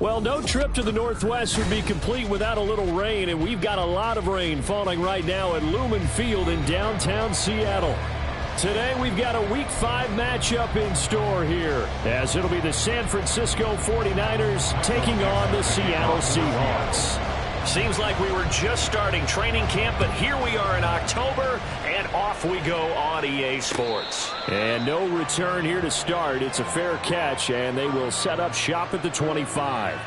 Well, no trip to the Northwest would be complete without a little rain, and we've got a lot of rain falling right now at Lumen Field in downtown Seattle. Today, we've got a Week 5 matchup in store here, as it'll be the San Francisco 49ers taking on the Seattle Seahawks. Seems like we were just starting training camp, but here we are in October, and off we go on EA Sports. And no return here to start. It's a fair catch, and they will set up shop at the 25.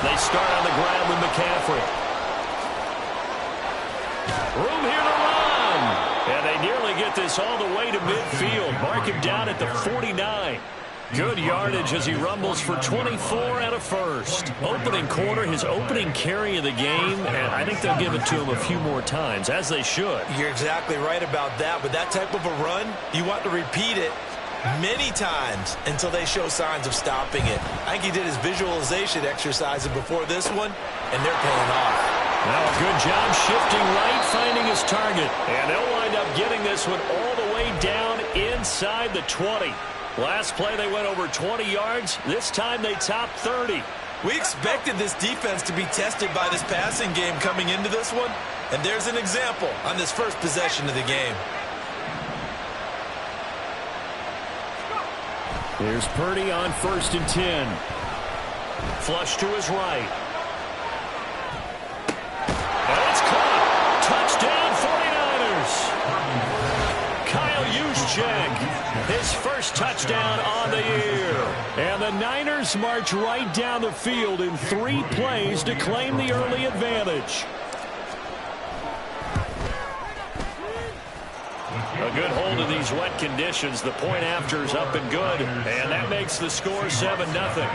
They start on the ground with McCaffrey. Room here to run. And they nearly get this all the way to midfield. Mark him down at the 49. Good yardage as he rumbles for 24 and a first. Opening quarter, his opening carry of the game, and I think they'll give it to him a few more times, as they should. You're exactly right about that. With that type of a run, you want to repeat it many times until they show signs of stopping it. I think he did his visualization exercises before this one, and they're paying off. Now a good job shifting right, finding his target. And they'll wind up getting this one all the way down inside the 20. Last play they went over 20 yards. This time they topped 30. We expected this defense to be tested by this passing game coming into this one. And there's an example on this first possession of the game. Here's Purdy on 1st and 10. Flush to his right. And it's caught. Touchdown 49ers. Kyle Juszczyk, his first touchdown on the year. And the Niners march right down the field in 3 plays to claim the early advantage. A good hold in these wet conditions. The point after is up and good. And that makes the score 7-0.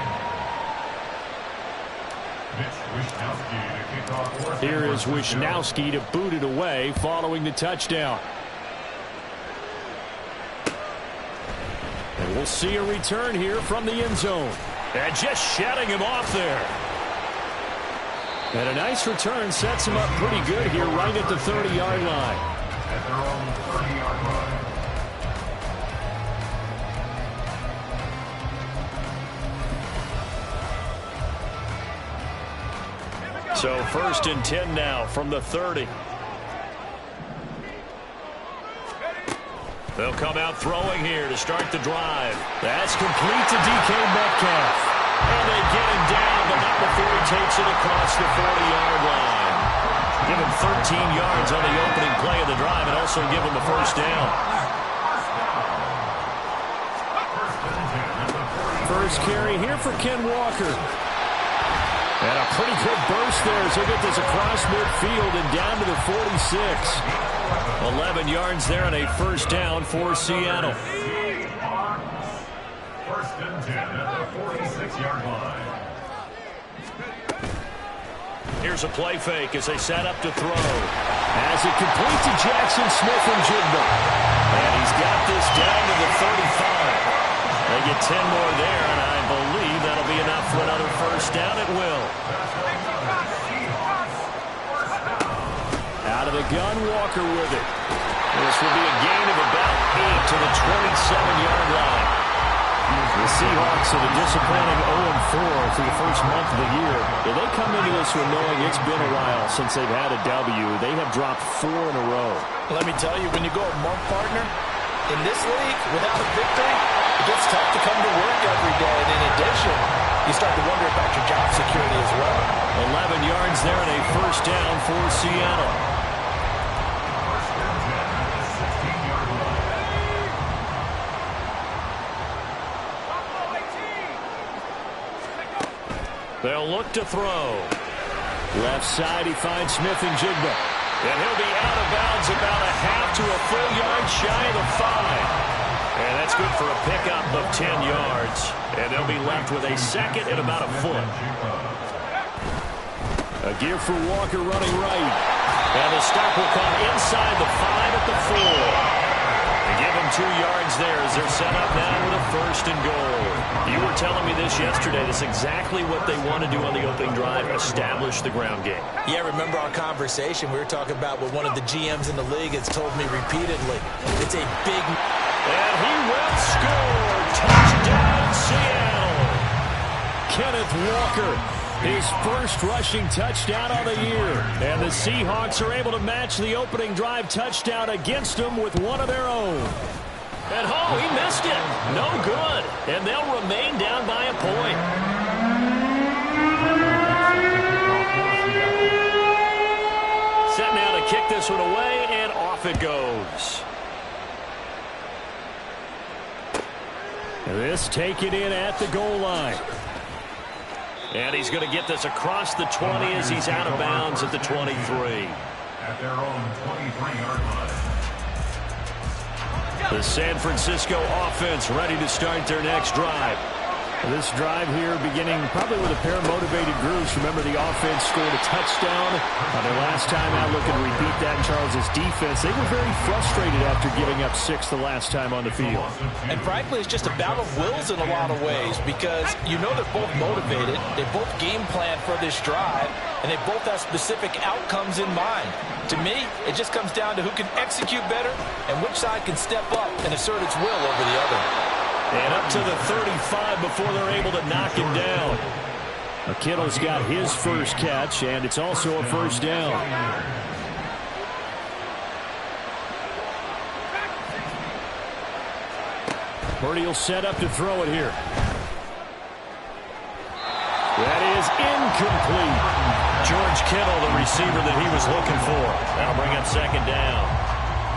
Here is Wishnowsky to boot it away following the touchdown. And we'll see a return here from the end zone. And just shutting him off there. And a nice return sets him up pretty good here right at the 30-yard line. At their own 30-yard line. So 1st and 10 now from the 30. They'll come out throwing here to start the drive. That's complete to DK Metcalf. And they get him down, but not before he takes it across the 40-yard line. Give him 13 yards on the opening play of the drive and also give him a first down. First carry here for Ken Walker. And a pretty good burst there as he'll get this across midfield and down to the 46. 11 yards there and a first down for Seattle. First and 10 at the 46-yard line. Here's a play fake as they set up to throw. As it complete to Jackson Smith-Njigba. And he's got this down to the 35. They get 10 more there, and I believe that'll be enough for another first down. It will. Out of the gun, Walker with it. This will be a gain of about 8 to the 27-yard line. The Seahawks are the disappointing 0-4 for the first month of the year. They come into this one knowing it's been a while since they've had a W. They have dropped 4 in a row. Let me tell you, when you go a month, partner, in this league, without a victory, it gets tough to come to work every day. And in addition, you start to wonder about your job security as well. 11 yards there and a first down for Seattle. First and 10 at the 16-yard line. They'll look to throw. Left side, he finds Smith-Njigba. And he'll be out of bounds about a half to a full yard shy of the 5. good for a pickup of 10 yards. And they'll be left with a second and about a foot. A give for Walker running right. And the stop will come inside the 5 at the 4. They give him 2 yards there as they're set up now with a first and goal. You were telling me this yesterday. That's exactly what they want to do on the opening drive, establish the ground game. Yeah, remember our conversation. We were talking about what one of the GMs in the league has told me repeatedly. It's a big... And he will score. Touchdown, Seattle. Kenneth Walker, his first rushing touchdown of the year. And the Seahawks are able to match the opening drive touchdown against them with one of their own. And oh, he missed it. No good. And they'll remain down by a point. Set now to kick this one away, and off it goes. This taken in at the goal line. And he's going to get this across the 20 as he's out of bounds at the 23. At their own 23-yard line. The San Francisco offense ready to start their next drive. This drive here beginning probably with a pair of motivated groups. Remember, the offense scored a touchdown on their last time out. Looking to repeat that in Charles' defense. They were very frustrated after giving up 6 the last time on the field. And frankly, it's just a battle of wills in a lot of ways because you know they're both motivated. They both game plan for this drive, and they both have specific outcomes in mind. To me, it just comes down to who can execute better and which side can step up and assert its will over the other. And up to the 35 before they're able to knock him down. Kittle's got his first catch, and it's also a first down. Purdy will set up to throw it here. That is incomplete. George Kittle, the receiver that he was looking for. That'll bring up second down.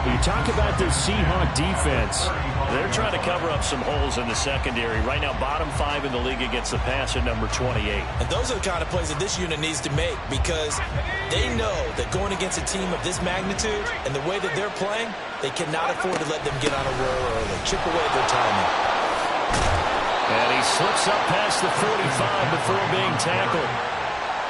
You talk about this Seahawk defense. They're trying to cover up some holes in the secondary. Right now, bottom 5 in the league against the pass at number 28. And those are the kind of plays that this unit needs to make because they know that going against a team of this magnitude and the way that they're playing, they cannot afford to let them get on a roll early. Chip away at their timing. And he slips up past the 45 before being tackled.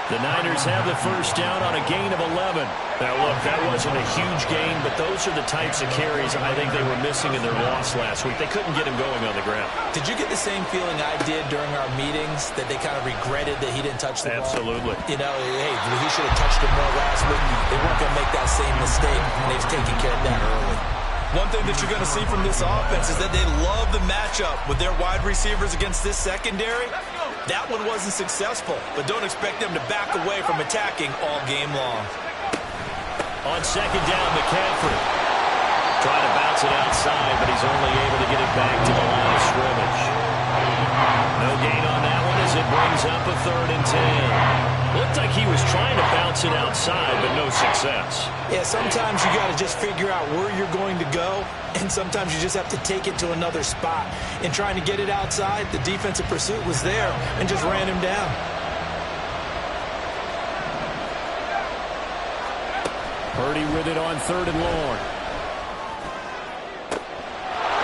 The Niners have the first down on a gain of 11. Now, look, that wasn't a huge gain, but those are the types of carries I think they were missing in their loss last week. They couldn't get him going on the ground. Did you get the same feeling I did during our meetings, that they kind of regretted that he didn't touch the ball? Absolutely. You know, hey, he should have touched it more last week. They weren't going to make that same mistake, and they've taken care of that early. One thing that you're going to see from this offense is that they love the matchup with their wide receivers against this secondary. That one wasn't successful, but don't expect them to back away from attacking all game long. On second down, McCaffrey trying to bounce it outside, but he's only able to get it back to the line of scrimmage. No gain on that one as it brings up a 3rd and 10. Looked like he was trying to bounce it outside, but no success. Yeah, sometimes you got to just figure out where you're going to go, and sometimes you just have to take it to another spot. In trying to get it outside, the defensive pursuit was there and just ran him down. Purdy with it on 3rd and long.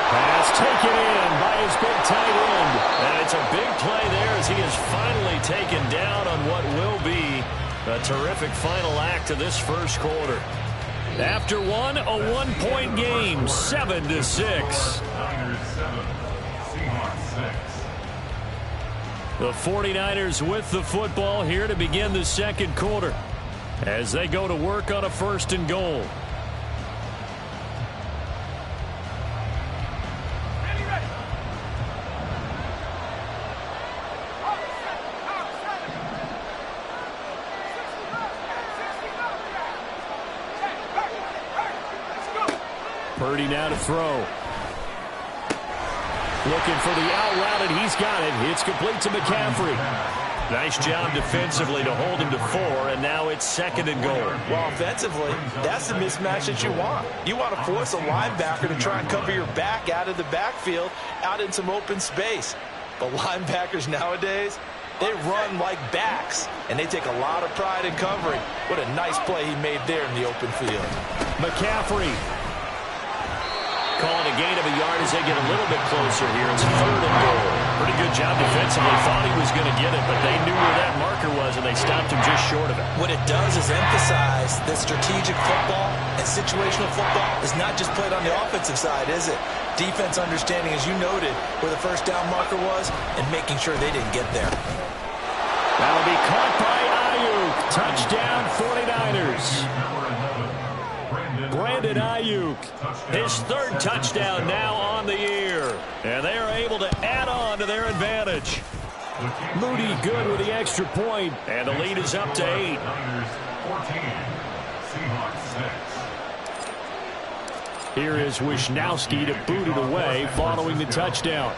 Pass taken in by his big tight end. And it's a big play there as he is finally taken down on what will be a terrific final act of this first quarter. After one, a 1-point game, 7-6. Niners 7, Seahawks 6. The 49ers with the football here to begin the second quarter as they go to work on a 1st and goal. Purdy now to throw. Looking for the out route, and he's got it. It's complete to McCaffrey. Nice job defensively to hold him to 4, and now it's 2nd and goal. Well, offensively, that's the mismatch that you want. You want to force a linebacker to try and cover your back out of the backfield, out in some open space. But linebackers nowadays, they run like backs, and they take a lot of pride in covering. What a nice play he made there in the open field. McCaffrey calling a gain of a yard as they get a little bit closer here. It's 3rd and goal. Pretty good job defensively. Thought he was going to get it, but they knew where that marker was, and they stopped him just short of it. What it does is emphasize that strategic football and situational football is not just played on the offensive side, is it? Defense understanding, as you noted, where the first down marker was and making sure they didn't get there. That'll be caught by Ayuk. Touchdown 49ers. Brandon Ayuk. His 3rd touchdown now on the year. And they are able to add on to their advantage. Moody good with the extra point. And the lead is up to 8. 14, Seahawks 6. Here is Wisnowski to boot it away following the touchdown.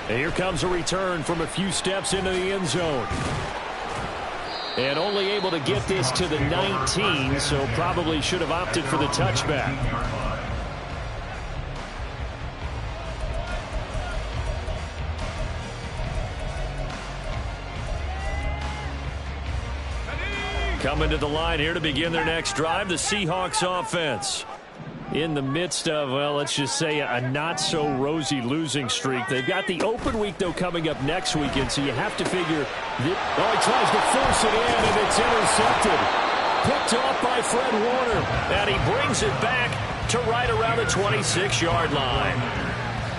And here comes a return from a few steps into the end zone. And only able to get this to the 19, so probably should have opted for the touchback. Coming to the line here to begin their next drive, the Seahawks offense. In the midst of, well, let's just say a not-so-rosy losing streak. They've got the open week, though, coming up next weekend, so you have to figure he tries to force it in, and it's intercepted. Picked off by Fred Warner. And he brings it back to right around the 26-yard line.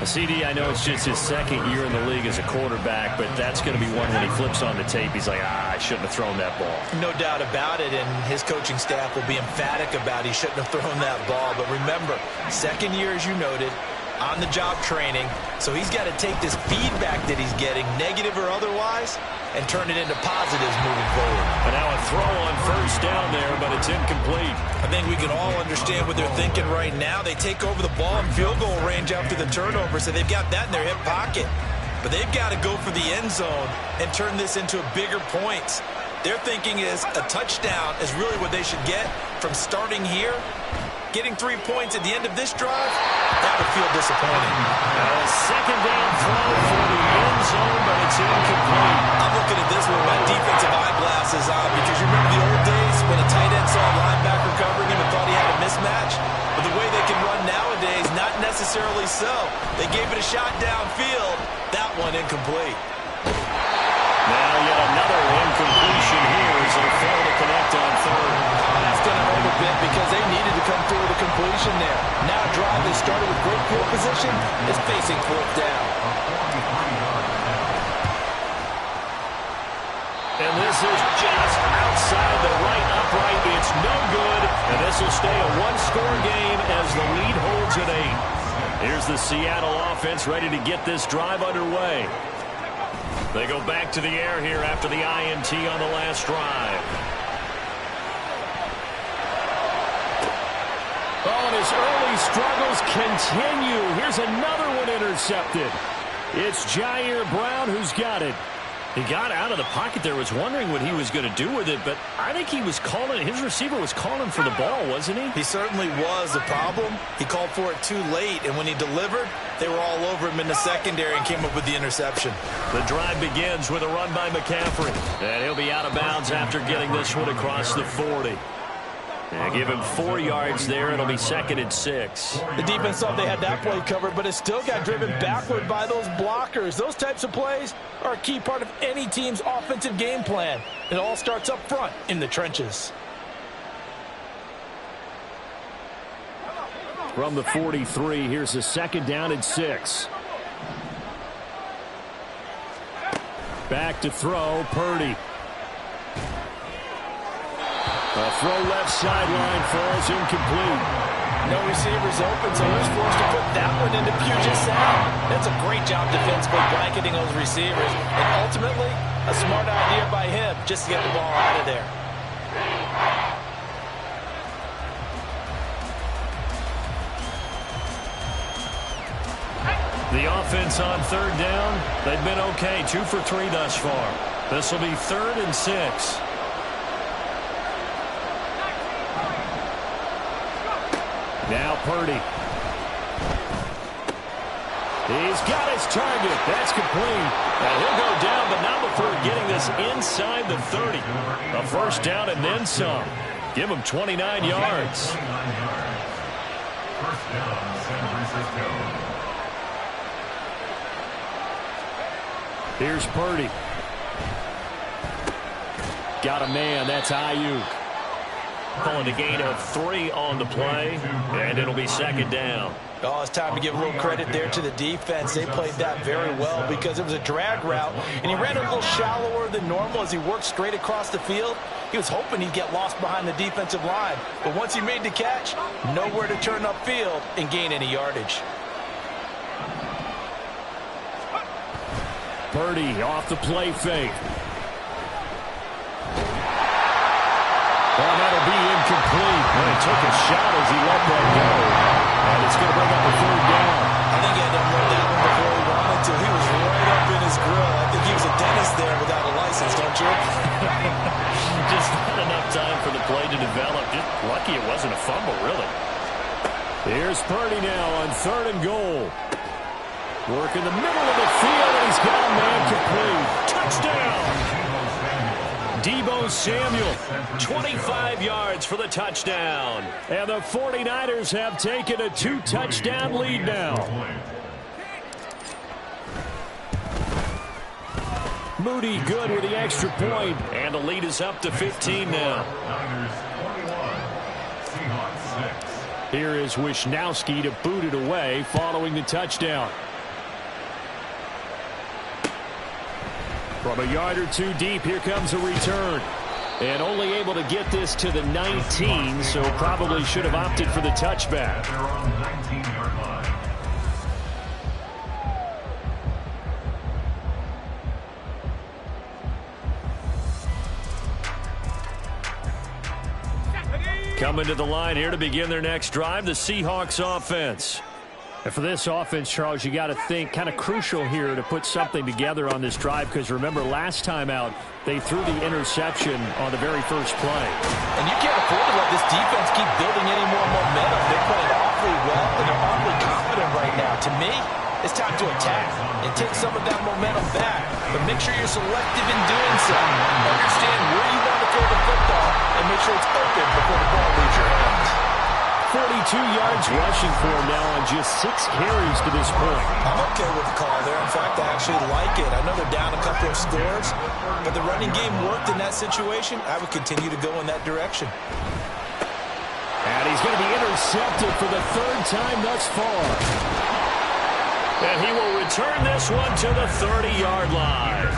CD, I know it's just his 2nd year in the league as a quarterback, but that's going to be one when he flips on the tape. He's like, I shouldn't have thrown that ball. No doubt about it, and his coaching staff will be emphatic about he shouldn't have thrown that ball. But remember, 2nd year, as you noted, on-the-job training, so he's got to take this feedback that he's getting, negative or otherwise, and turn it into positives moving forward. And now a throw on 1st down there, but it's incomplete. I think we can all understand what they're thinking right now. They take over the ball in field goal range after the turnover, so they've got that in their hip pocket. But they've got to go for the end zone and turn this into bigger points. Their thinking is a touchdown is really what they should get from starting here. Getting 3 points at the end of this drive, that would feel disappointing. Now a 2nd down throw for the end zone, but it's incomplete. I'm looking at this with my defensive eyeglasses on because you remember the old days when a tight end saw a linebacker covering him and thought he had a mismatch? But the way they can run nowadays, not necessarily so. They gave it a shot downfield. That one incomplete. Now yet another incompletion here as it'll fail to connect on 3rd. That's going to hurt a bit because they needed to come through with a completion there. Now a drive that started with great field position is facing 4th down. And this is just outside the right upright. It's no good. And this will stay a 1-score game as the lead holds at 8. Here's the Seattle offense ready to get this drive underway. They go back to the air here after the INT on the last drive. Oh, and his early struggles continue. Here's another one intercepted. It's Jair Brown who's got it. He got out of the pocket there, was wondering what he was going to do with it, but I think he was calling, his receiver was calling for the ball, wasn't he? He certainly was. The problem, he called for it too late, and when he delivered, they were all over him in the secondary and came up with the interception. The drive begins with a run by McCaffrey, and he'll be out of bounds after getting this one across the 40. And give him 4 yards there. It'll be 2nd and 6. The defense thought they had that play covered, but it still got driven backward by those blockers. Those types of plays are a key part of any team's offensive game plan. It all starts up front in the trenches. From the 43, here's a 2nd down and 6. Back to throw, Purdy. A throw left sideline falls incomplete. No receivers open, so he's forced to put that one into Puget Sound. That's a great job defensively blanketing those receivers. And ultimately, a smart idea by him just to get the ball out of there. The offense on 3rd down, they've been okay. 2 for 3 thus far. This will be 3rd and 6. Now Purdy. He's got his target. That's complete. And he'll go down, but not before getting this inside the 30. A 1st down and then some. Give him 29 yards. First down, San Francisco. Here's Purdy. Got a man. That's Ayuk. Calling a gain of 3 on the play, and it'll be second down. Oh, it's time to give a little credit there to the defense. They played that very well because it was a drag route, and he ran a little shallower than normal as he worked straight across the field. He was hoping he'd get lost behind the defensive line, but once he made the catch, nowhere to turn upfield and gain any yardage. Purdy off the play fake. Well, that'll be incomplete. Well, he took a shot as he let that go. And it's going to bring up a third down. I think he had to unload that one before he wanted to. He was right up in his grill. I think he was a dentist there without a license, don't you? Just not enough time for the play to develop. Just lucky it wasn't a fumble, really. Here's Purdy now on 3rd and goal. Work in the middle of the field, and he's got a man complete. Touchdown! Deebo Samuel, 25 yards for the touchdown. And the 49ers have taken a 2-touchdown lead now. Moody good with the extra point. And the lead is up to 15 now. Niners 21, Seahawks 6. Here is Wisnowski to boot it away following the touchdown. From a yard or two deep, here comes a return. And only able to get this to the 19, so probably should have opted for the touchback. They're on the 19-yard line. Coming to the line here to begin their next drive, the Seahawks offense. And for this offense, Charles, you got to think kind of crucial here to put something together on this drive, because remember last time out they threw the interception on the very first play. And you can't afford to let this defense keep building any more momentum. They're playing awfully well, and they're awfully confident right now. To me, it's time to attack and take some of that momentum back. But make sure you're selective in doing so. Understand where you want to throw the football and make sure it's open before the ball leaves your hands. 42 yards rushing for him now on just 6 carries to this point. I'm okay with the call there. In fact, I actually like it. I know they're down a couple of scores, but the running game worked in that situation. I would continue to go in that direction. And he's going to be intercepted for the 3rd time thus far. And he will return this one to the 30-yard line.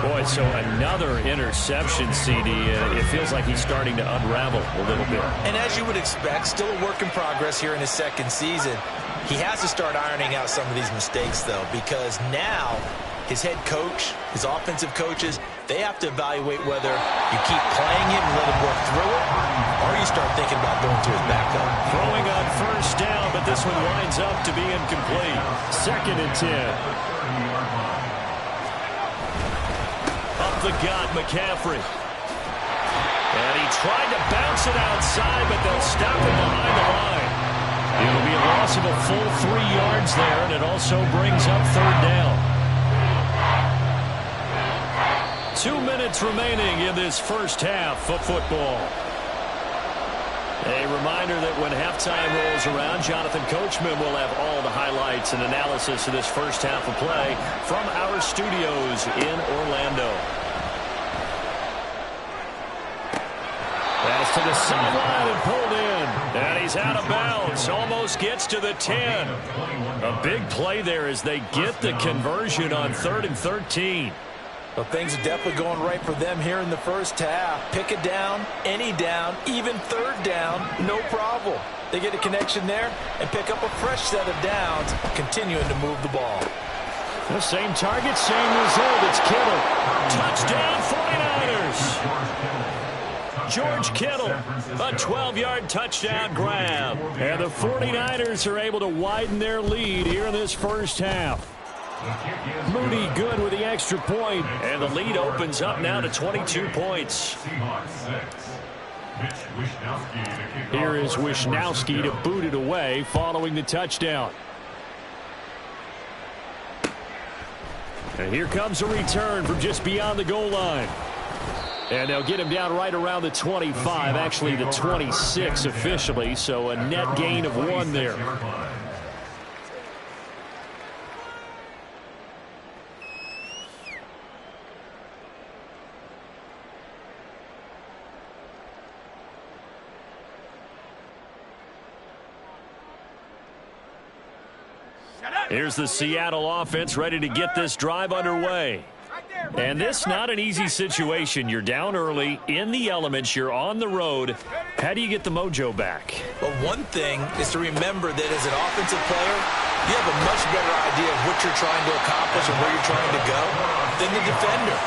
Boy, so another interception, CD. It feels like he's starting to unravel a little bit. And as you would expect, still a work in progress here in his 2nd season. He has to start ironing out some of these mistakes, though, because now his head coach, his offensive coaches, they have to evaluate whether you keep playing him and let him work through it, or you start thinking about going to his backup. Throwing on 1st down, but this one winds up to be incomplete. 2nd and 10. The gut, McCaffrey. And he tried to bounce it outside, but they'll stop him behind the line. It'll be a loss of a full 3 yards there, and it also brings up 3rd down. 2 minutes remaining in this first half of football. A reminder that when halftime rolls around, Jonathan Coachman will have all the highlights and analysis of this first half of play from our studios in Orlando. Pass to the sideline and pulled in. And he's out of bounds. Almost gets to the 10. A big play there as they get the conversion on 3rd and 13. Well, things are definitely going right for them here in the first half. Pick a down, any down, even 3rd down, no problem. They get a connection there and pick up a fresh set of downs, continuing to move the ball. The same target, same result. It's Kittle. Touchdown 49ers. George Kittle, a 12-yard touchdown grab. And the 49ers are able to widen their lead here in this first half. Moody good with the extra point. And the lead opens up now to 22 points. Here is Wisnowski to boot it away following the touchdown. And here comes a return from just beyond the goal line. And they'll get him down right around the 25, actually the 26 officially, so a net gain of 1 there. Here's the Seattle offense ready to get this drive underway. And this not an easy situation. You're down early, in the elements, you're on the road. How do you get the mojo back? Well, one thing is to remember that as an offensive player, you have a much better idea of what you're trying to accomplish and where you're trying to go than the defender.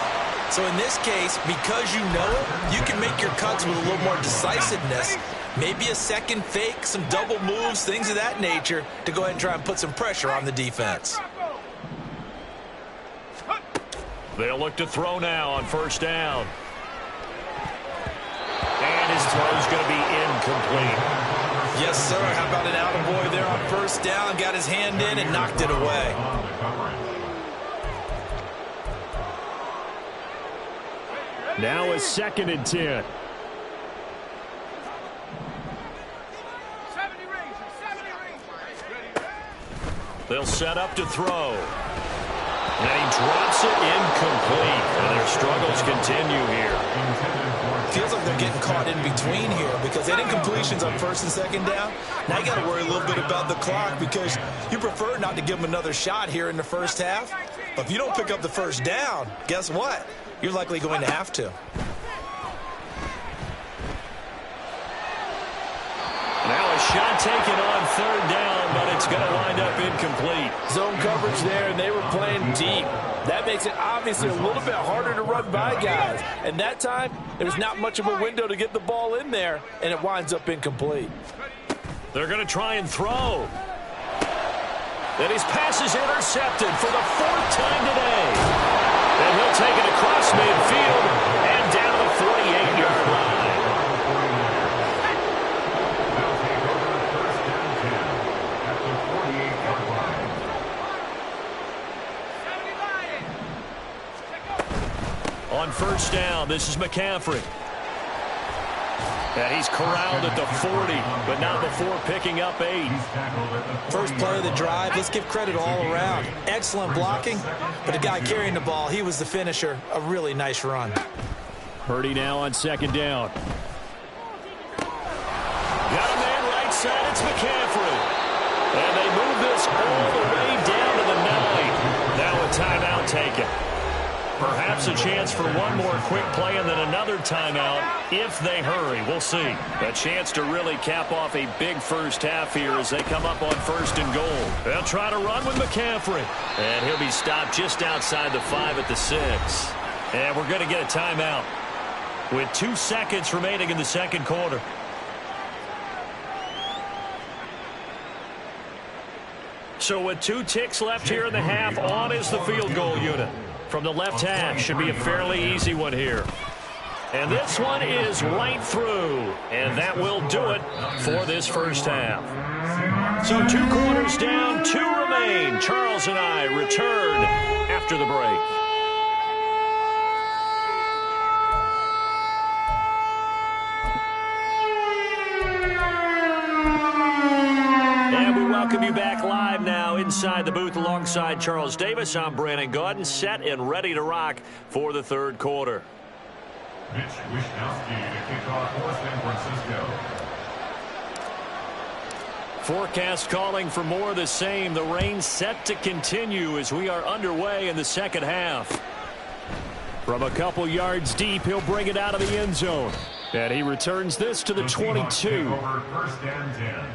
So in this case, because you know it, you can make your cuts with a little more decisiveness. Maybe a second fake, some double moves, things of that nature to go ahead and try and put some pressure on the defense. They'll look to throw now on first down. And his throw's going to be incomplete. Yes, sir. How about an attaboy there on first down? Got his hand in and knocked it away. Now a 2nd and 10. They'll set up to throw. And he drops it incomplete. And their struggles continue here. Feels like they're getting caught in between here because they had incompletions on first and second down. Now you got to worry a little bit about the clock because you prefer not to give them another shot here in the first half. But if you don't pick up the first down, guess what? You're likely going to have to. Now a shot taken on third down, but it's going to wind up incomplete. Zone coverage there, and they were playing deep. That makes it obviously a little bit harder to run by guys. And that time, there's not much of a window to get the ball in there, and it winds up incomplete. They're going to try and throw. And his pass is intercepted for the 4th time today. And he'll take it across midfield and down the 48-yard line. On first down, this is McCaffrey. And he's corralled at the 40, but not before picking up 8. First play of the drive, let's give credit all around. Excellent blocking, but the guy carrying the ball, he was the finisher. A really nice run. Purdy now on 2nd down. Got a man right side, it's McCaffrey. And they move this all the way down to the 9. Now a timeout taken. Perhaps a chance for one more quick play and then another timeout if they hurry. We'll see. A chance to really cap off a big first half here as they come up on 1st and goal. They'll try to run with McCaffrey. And he'll be stopped just outside the 5 at the 6. And we're going to get a timeout with 2 seconds remaining in the second quarter. So with 2 ticks left here in the half, on is the field goal unit. From the left hash, should be a fairly easy one here. And this one is right through. And that will do it for this first half. So 2 quarters down, 2 remain. Charles and I return after the break. Welcome you back live now inside the booth alongside Charles Davis. I'm Brandon Gaudin, set and ready to rock for the third quarter. Mitch Wishnowsky to kick off for San Francisco. Forecast calling for more of the same. The rain set to continue as we are underway in the second half. From a couple yards deep, he'll bring it out of the end zone. And he returns this to the 22. Over 1st and 10.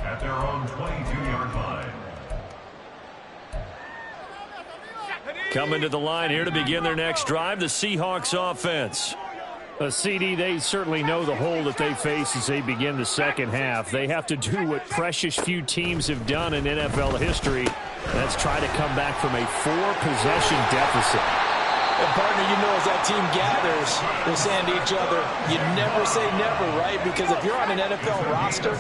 At their own 22-yard line. Coming to the line here to begin their next drive, the Seahawks offense. CD, they certainly know the hole that they face as they begin the second half. They have to do what precious few teams have done in NFL history. That's try to come back from a 4-possession deficit. And partner, you know, as that team gathers, they're saying to each other, you never say never, right? Because if you're on an NFL roster,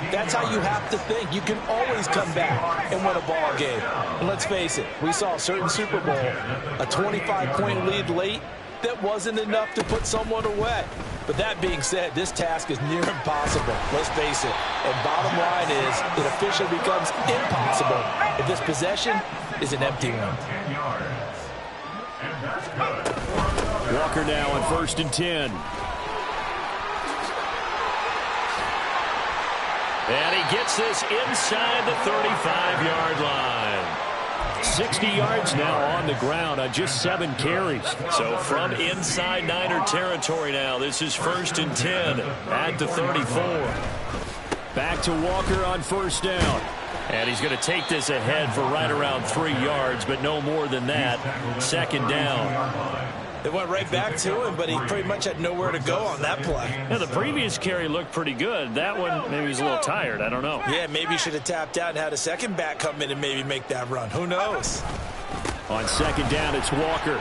that's how you have to think. You can always come back and win a ball game. And let's face it, we saw a certain Super Bowl, a 25-point lead late, that wasn't enough to put someone away. But that being said, this task is near impossible. Let's face it. And bottom line is, it officially becomes impossible if this possession is an empty one. Walker now on 1st and 10. And he gets this inside the 35-yard line. 60 yards now on the ground on just 7 carries. So from inside Niner territory now, this is 1st and 10 at the 34. Back to Walker on 1st down. And he's going to take this ahead for right around 3 yards, but no more than that. 2nd down. They went right back to him, but he pretty much had nowhere to go on that play. Yeah, the previous carry looked pretty good. That one, maybe he's a little tired. I don't know. Yeah, maybe he should have tapped out and had a second back come in and maybe make that run. Who knows? On 2nd down, it's Walker.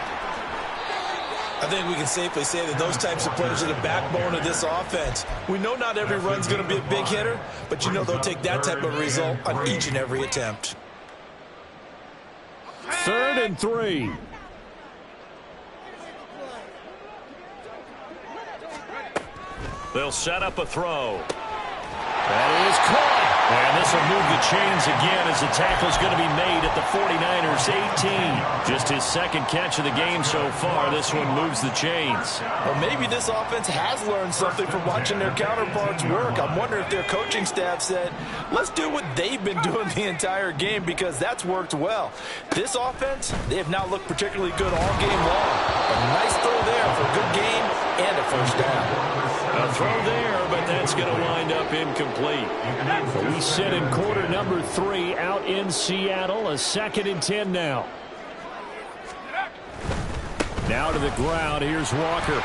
I think we can safely say that those types of players are the backbone of this offense. We know not every run's going to be a big hitter, but you know they'll take that type of result on each and every attempt. 3rd and 3. They'll set up a throw. That is caught. And this will move the chains again as the tackle's going to be made at the 49ers 18. Just his 2nd catch of the game so far. This one moves the chains. Well, maybe this offense has learned something from watching their counterparts work. I'm wondering if their coaching staff said, let's do what they've been doing the entire game, because that's worked well. This offense, they have not looked particularly good all game long. A nice throw there for a good game and a 1st down. A throw there, but that's going to wind up incomplete. We sit in quarter number 3 out in Seattle. A 2nd and 10 now. Now to the ground. Here's Walker.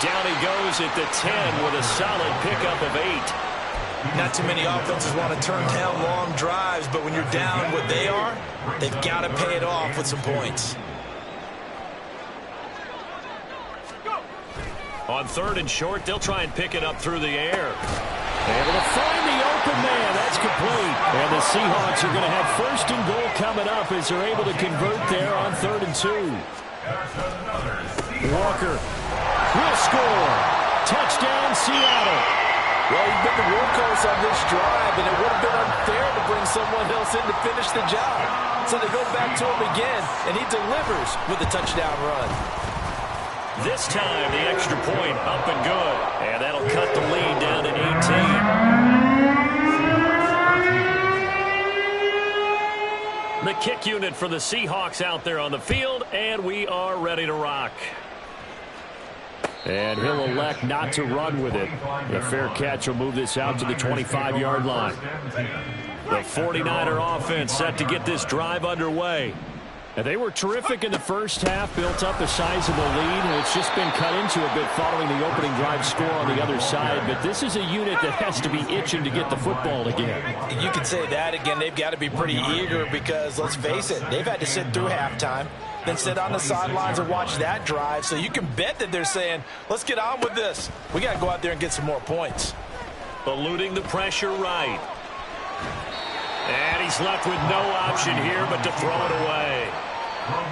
Down he goes at the 10 with a solid pickup of 8. Not too many offenses want to turn down long drives, but when you're down what they are, they've got to pay it off with some points. On 3rd and short, they'll try and pick it up through the air. Able to find the open man. That's complete. And the Seahawks are going to have 1st and goal coming up as they're able to convert there on 3rd and 2. Walker will score. Touchdown, Seattle. Well, he's been the workhorse on this drive, and it would have been unfair to bring someone else in to finish the job. So they go back to him again, and he delivers with a touchdown run. This time, the extra point up and good. And that'll cut the lead down to 18. The kick unit for the Seahawks out there on the field, and we are ready to rock. And he'll elect not to run with it. A fair catch will move this out to the 25-yard line. The 49er offense set to get this drive underway. And they were terrific in the first half, built up a sizable lead, and it's just been cut into a bit following the opening drive score on the other side. But this is a unit that has to be itching to get the football again. You can say that again. They've got to be pretty eager because, let's face it, they've had to sit through halftime, then sit on the sidelines and watch that drive. So you can bet that they're saying, let's get on with this. We got to go out there and get some more points. Eluding the pressure right. And he's left with no option here but to throw it away.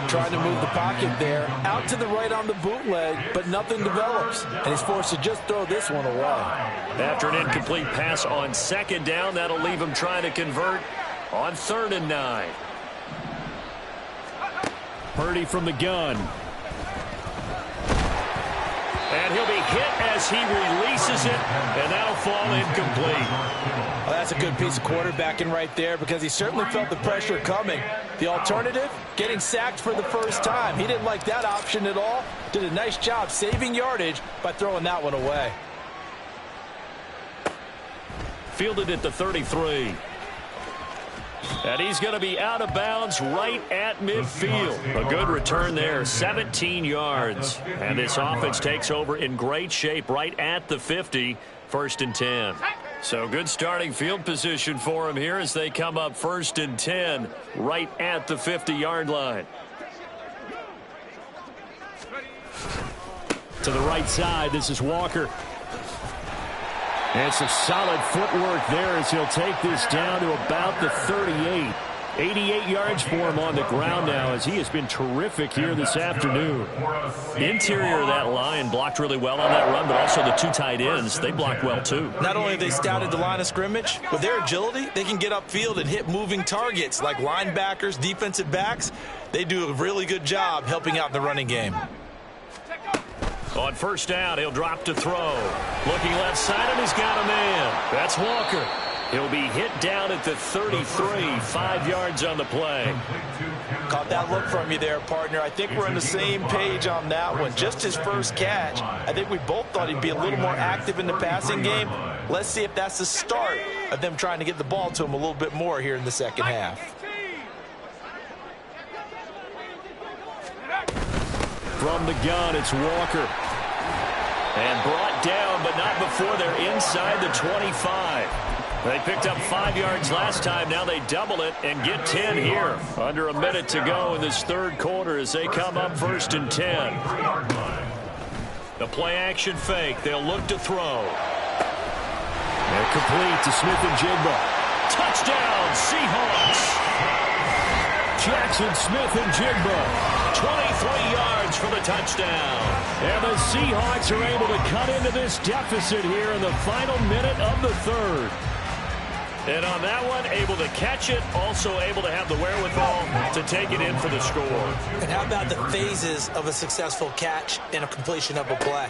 Trying to move the pocket there. Out to the right on the bootleg, but nothing develops. And he's forced to just throw this one away. After an incomplete pass on 2nd down, that'll leave him trying to convert on 3rd and 9. Purdy from the gun. And he'll be hit as he releases it, and that'll fall incomplete. Well, that's a good piece of quarterbacking right there because he certainly felt the pressure coming. The alternative, getting sacked for the first time. He didn't like that option at all. Did a nice job saving yardage by throwing that one away. Fielded at the 33. And he's going to be out of bounds right at midfield. A good return there, 17 yards. And this offense takes over in great shape right at the 50, 1st and 10. So good starting field position for him here as they come up 1st and 10 right at the 50-yard line. To the right side, this is Walker. And some solid footwork there as he'll take this down to about the 38. 88 yards for him on the ground now, as he has been terrific here this afternoon. Interior of that line blocked really well on that run, but also the two tight ends, they blocked well too. Not only have they scouted the line of scrimmage, with their agility, they can get upfield and hit moving targets like linebackers, defensive backs. They do a really good job helping out in the running game. On first down, he'll drop to throw. Looking left side, and he's got a man. That's Walker. He'll be hit down at the 33, 5 yards on the play. Caught that look from you there, partner. I think we're on the same page on that one. Just his first catch. I think we both thought he'd be a little more active in the passing game. Let's see if that's the start of them trying to get the ball to him a little bit more here in the second half. From the gun, it's Walker. And brought down, but not before they're inside the 25. They picked up 5 yards last time. Now they double it and get 10 here. Under a minute to go in this third quarter as they come up 1st and 10. The play-action fake. They'll look to throw. And complete to Smith-Njigba. Touchdown, Seahawks. Jackson Smith-Njigba. 23 yards for the touchdown. And the Seahawks are able to cut into this deficit here in the final minute of the third. And on that one, able to catch it, also able to have the wherewithal to take it in for the score. And how about the phases of a successful catch and a completion of a play?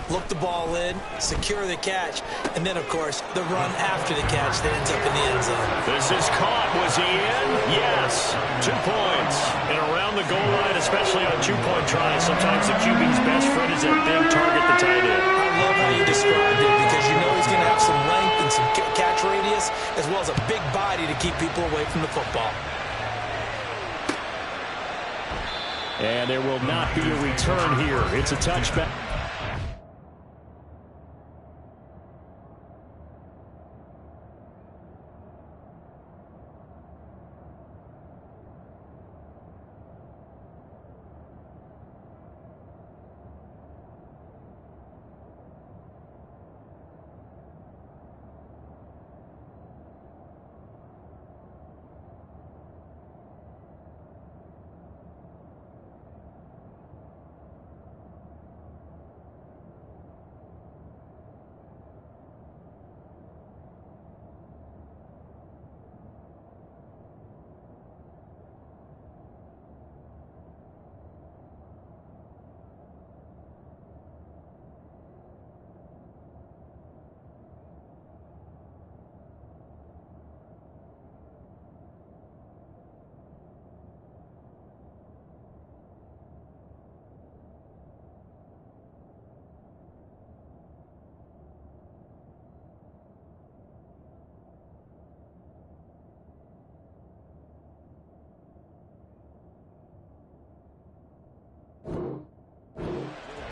Look the ball in, secure the catch, and then, of course, the run after the catch that ends up in the end zone. This is caught. Was he in? Yes. 2 points. And around the goal line, especially on two-point tries, sometimes the QB's best friend is that big target, the tight end. I love how you described it because you know he's going to have some length and some catch radius as well as a big body to keep people away from the football. And there will not be a return here. It's a touchback.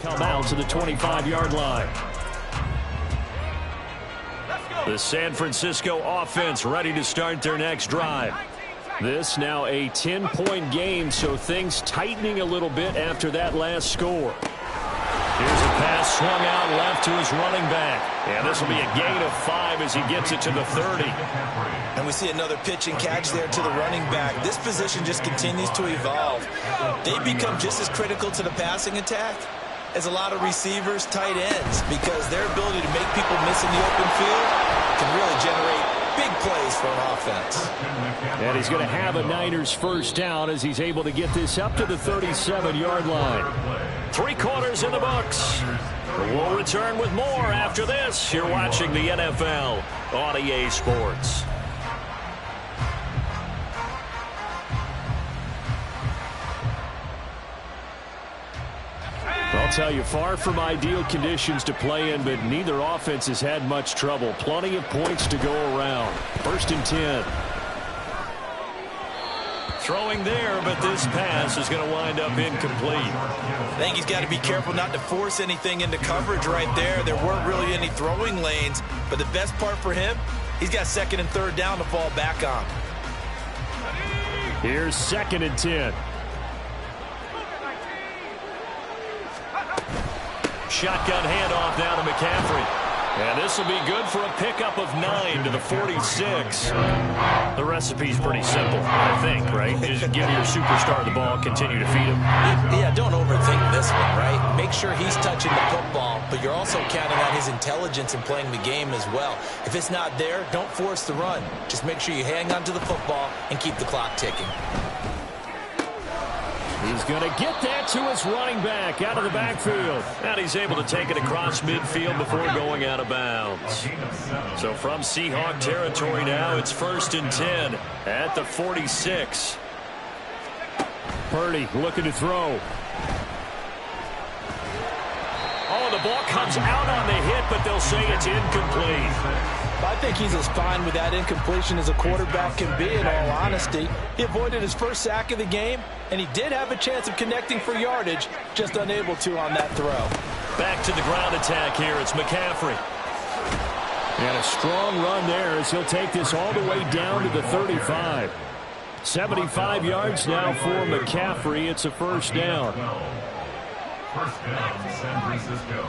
Come out to the 25-yard line. The San Francisco offense ready to start their next drive. This now a 10-point game, so things tightening a little bit after that last score. Here's a pass swung out left to his running back. And this will be a gain of 5 as he gets it to the 30. And we see another pitch and catch there to the running back. This position just continues to evolve. They become just as critical to the passing attack as a lot of receivers, tight ends, because their ability to make people miss in the open field can really generate big plays for an offense. And he's going to have a Niners first down as he's able to get this up to the 37-yard line. 3 quarters in the books. We'll return with more after this. You're watching the NFL on EA Sports. I'll tell you, far from ideal conditions to play in, but neither offense has had much trouble. Plenty of points to go around. 1st and 10. Throwing there, but this pass is going to wind up incomplete. I think he's got to be careful not to force anything into coverage right there. There weren't really any throwing lanes, but the best part for him, he's got 2nd and 3rd down to fall back on. Here's 2nd and 10. Shotgun handoff down to McCaffrey. And this will be good for a pickup of 9 to the 46. The recipe's pretty simple, I think, right? Just give your superstar the ball, continue to feed him. Yeah, don't overthink this one, right? Make sure he's touching the football, but you're also counting on his intelligence in playing the game as well. If it's not there, don't force the run. Just make sure you hang on to the football and keep the clock ticking. He's going to get that to his running back out of the backfield. And he's able to take it across midfield before going out of bounds. So from Seahawk territory now, it's 1st and 10 at the 46. Purdy looking to throw. Oh, the ball comes out on the hit, but they'll say it's incomplete. I think he's as fine with that incompletion as a quarterback can be, in all honesty. He avoided his first sack of the game, and he did have a chance of connecting for yardage, just unable to on that throw. Back to the ground attack here. It's McCaffrey. And a strong run there as he'll take this all the way down to the 35. 75 yards now for McCaffrey. It's a first down. First down, San Francisco.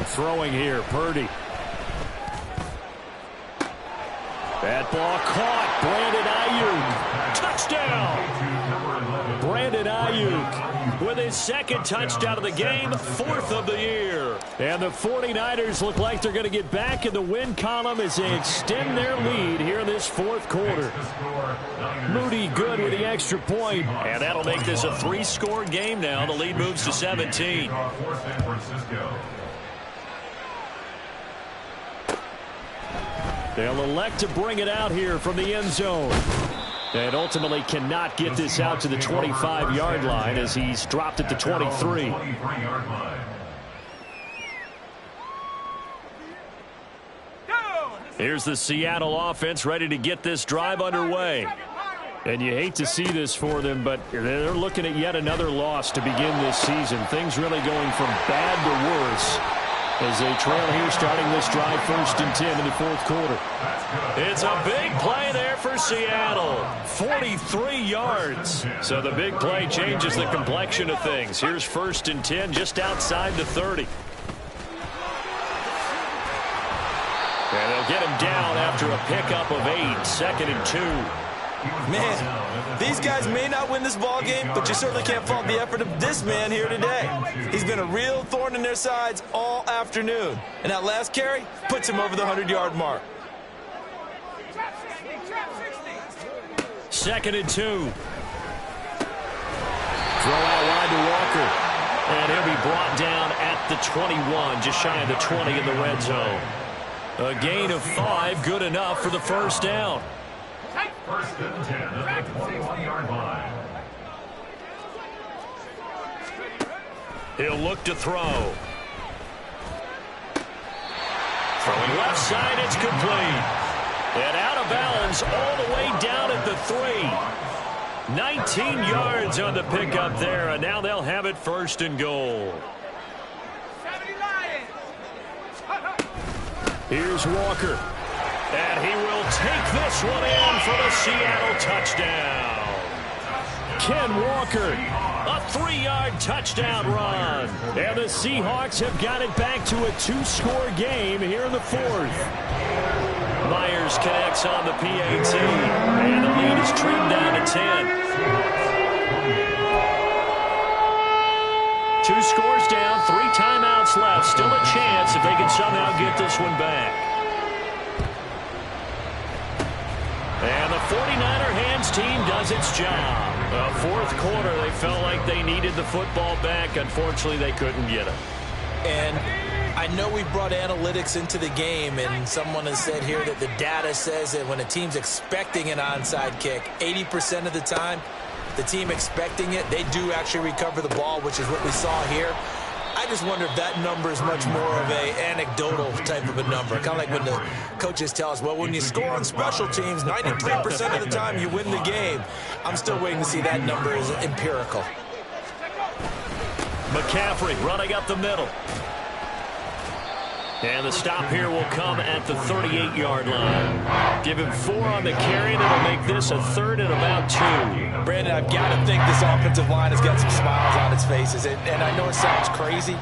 Throwing here, Purdy. That ball caught. Brandon Ayuk. Touchdown. Brandon Ayuk with his second touchdown of the game, 4th of the year. And the 49ers look like they're going to get back in the win column as they extend their lead here in this 4th quarter. Moody good with the extra point. And that'll make this a 3-score game now. The lead moves to 17. They'll elect to bring it out here from the end zone. And ultimately cannot get this out to the 25-yard line as he's dropped at the 23. Here's the Seattle offense ready to get this drive underway. And you hate to see this for them, but they're looking at yet another loss to begin this season. Things really going from bad to worse as they trail here starting this drive 1st and 10 in the 4th quarter. It's a big play there for Seattle. 43 yards. So the big play changes the complexion of things. Here's 1st and 10 just outside the 30. And they'll get him down after a pickup of 8. 2nd and 2. Man, these guys may not win this ball game, but you certainly can't fault the effort of this man here today. He's been a real thorn in their sides all afternoon. And that last carry puts him over the 100-yard mark. 2nd and 2. Throw out wide to Walker. And he'll be brought down at the 21, just shy of the 20 in the red zone. A gain of 5, good enough for the first down. 1st and 10 at the 20-yard line. He'll look to throw. Throwing left side, it's complete. And out of bounds all the way down at the 3. 19 yards on the pickup there, and now they'll have it 1st and goal. Here's Walker. And he will take this one in for the Seattle touchdown. Ken Walker. A 3-yard touchdown run. And the Seahawks have got it back to a 2-score game here in the 4th. Myers connects on the PAT. And the lead is trimmed down to 10. 2 scores down, 3 timeouts left. Still a chance if they can somehow get this one back. And the 49er hands team does its job. The 4th quarter, they felt like they needed the football back. Unfortunately, they couldn't get it. And I know we brought analytics into the game, and someone has said here that the data says that when a team's expecting an onside kick, 80% of the time, the team expecting it, they do actually recover the ball, which is what we saw here. I just wonder if that number is much more of a anecdotal type of a number. Kind of like when the coaches tell us, well, when you score on special teams, 93% of the time you win the game. I'm still waiting to see that number is empirical. McCaffrey running up the middle. And the stop here will come at the 38-yard line. Give him 4 on the carry, and it'll make this a 3rd and about 2. Brandon, I've got to think this offensive line has got some smiles on its faces. And I know it sounds crazy,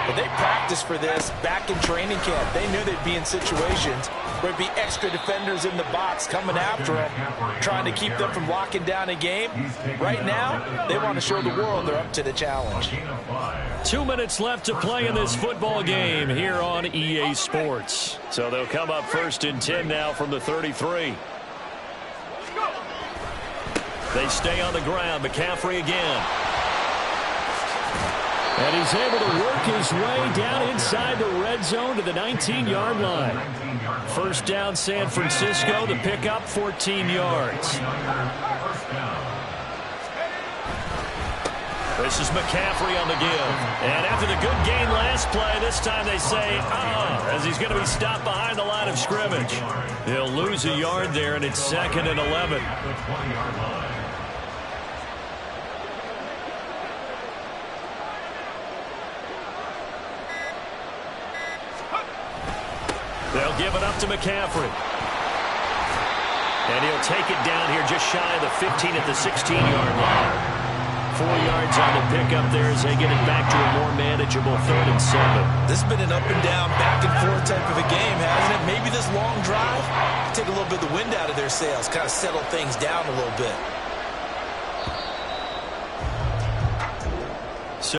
but they practiced for this back in training camp. They knew they'd be in situations where there'd be extra defenders in the box coming after them, trying to keep them from locking down a game. Right now, they want to show the world they're up to the challenge. 2 minutes left to play in this football game here on EA Sports. So they'll come up 1st and 10 now from the 33. They stay on the ground. McCaffrey again. And he's able to work his way down inside the red zone to the 19-yard line. 1st down, San Francisco. The pickup, 14 yards. This is McCaffrey on the give. And after the good gain last play, this time they say, as he's going to be stopped behind the line of scrimmage. He'll lose a yard there, and it's 2nd and 11. They'll give it up to McCaffrey. And he'll take it down here just shy of the 15 at the 16-yard line. 4 yards on the pickup there as they get it back to a more manageable 3rd and 7. This has been an up and down, back and forth type of a game, hasn't it? Maybe this long drive take a little bit of the wind out of their sails, kind of settle things down a little bit.